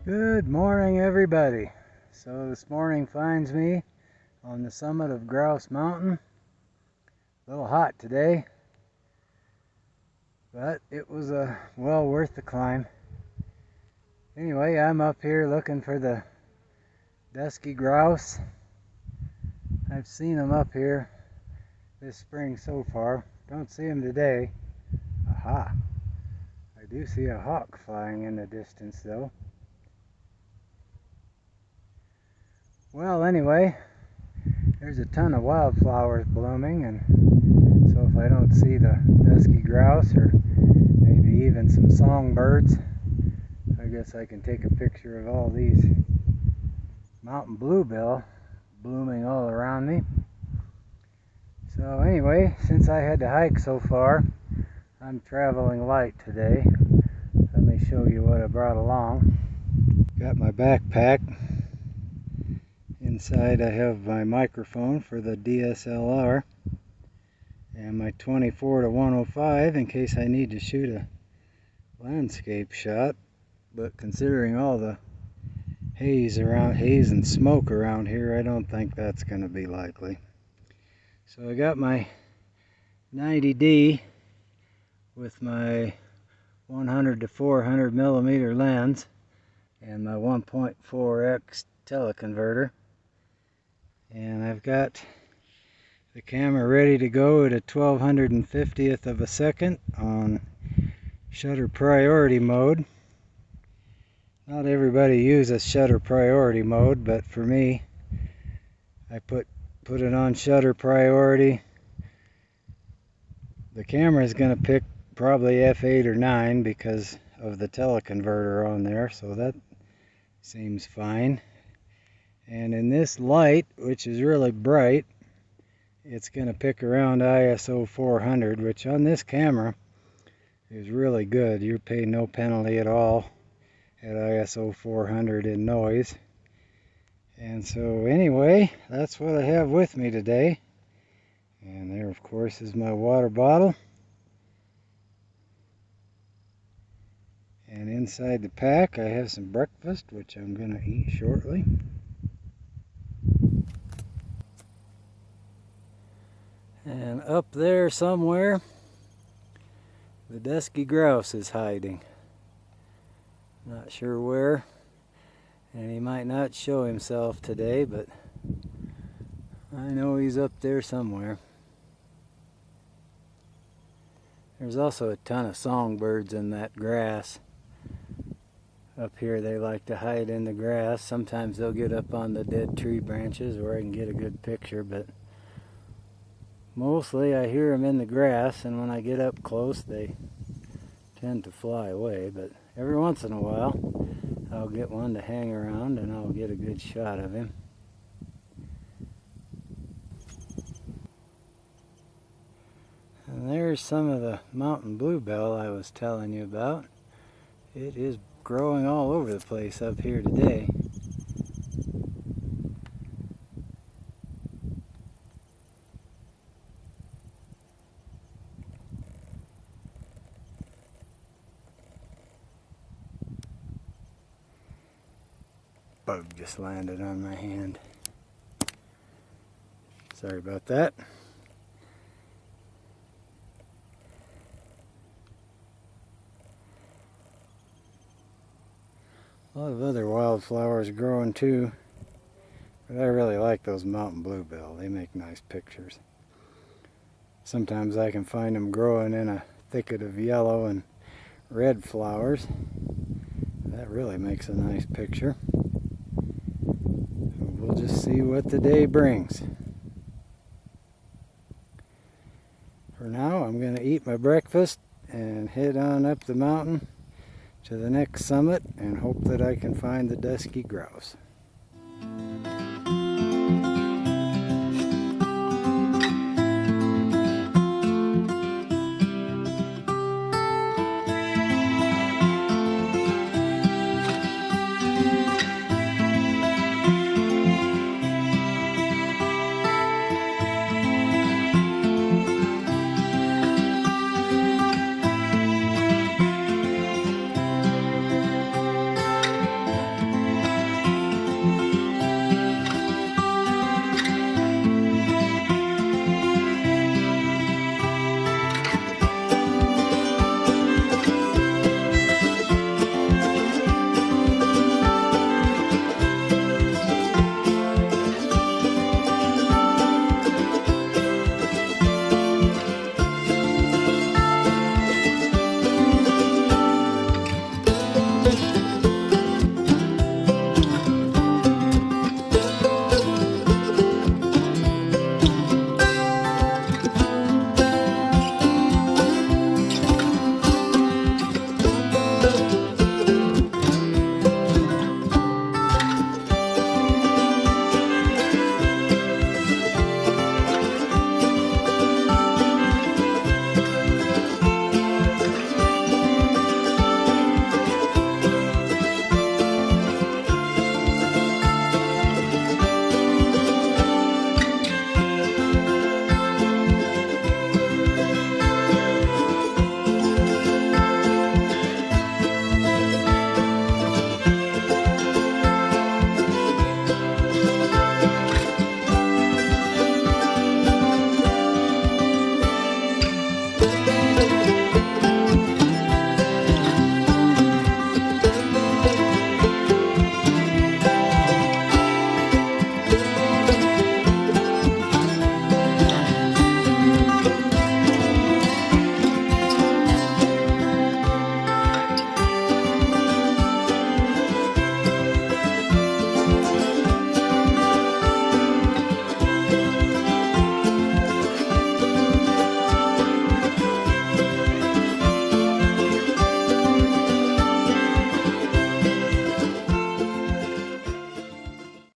Good morning, everybody. So this morning finds me on the summit of Grouse Mountain. A little hot today, but it was well worth the climb. Anyway, I'm up here looking for the dusky grouse. I've seen them up here this spring so far. Don't see them today. Aha! I do see a hawk flying in the distance though. Well, anyway, there's a ton of wildflowers blooming, and so if I don't see the dusky grouse or maybe even some songbirds, I guess I can take a picture of all these mountain bluebill blooming all around me. So anyway, since I had to hike so far, I'm traveling light today. Let me show you what I brought along. Got my backpack. Inside I have my microphone for the DSLR and my 24-105 in case I need to shoot a landscape shot, but considering all the haze and smoke around here, I don't think that's going to be likely. So I got my 90D with my 100 to 400 millimeter lens and my 1.4x teleconverter. And I've got the camera ready to go at a 1250th of a second on shutter priority mode. Not everybody uses shutter priority mode, but for me, I put it on shutter priority. The camera is going to pick probably f8 or 9 because of the teleconverter on there, so that seems fine. And in this light, which is really bright, it's going to pick around ISO 400, which on this camera is really good. You pay no penalty at all at ISO 400 in noise. And so anyway, that's what I have with me today. And there, of course, is my water bottle. And inside the pack, I have some breakfast, which I'm going to eat shortly. And up there somewhere, the dusky grouse is hiding. Not sure where, and he might not show himself today, but I know he's up there somewhere. There's also a ton of songbirds in that grass. Up here they like to hide in the grass. Sometimes they'll get up on the dead tree branches where I can get a good picture, but mostly I hear them in the grass, and when I get up close they tend to fly away, but every once in a while I'll get one to hang around and I'll get a good shot of him. And there's some of the mountain bluebell I was telling you about. It is growing all over the place up here today. Bug just landed on my hand. Sorry about that. A lot of other wildflowers growing too, but I really like those mountain bluebell. They make nice pictures. Sometimes I can find them growing in a thicket of yellow and red flowers. That really makes a nice picture. We'll just see what the day brings. For now, I'm going to eat my breakfast and head on up the mountain to the next summit and hope that I can find the dusky grouse. love.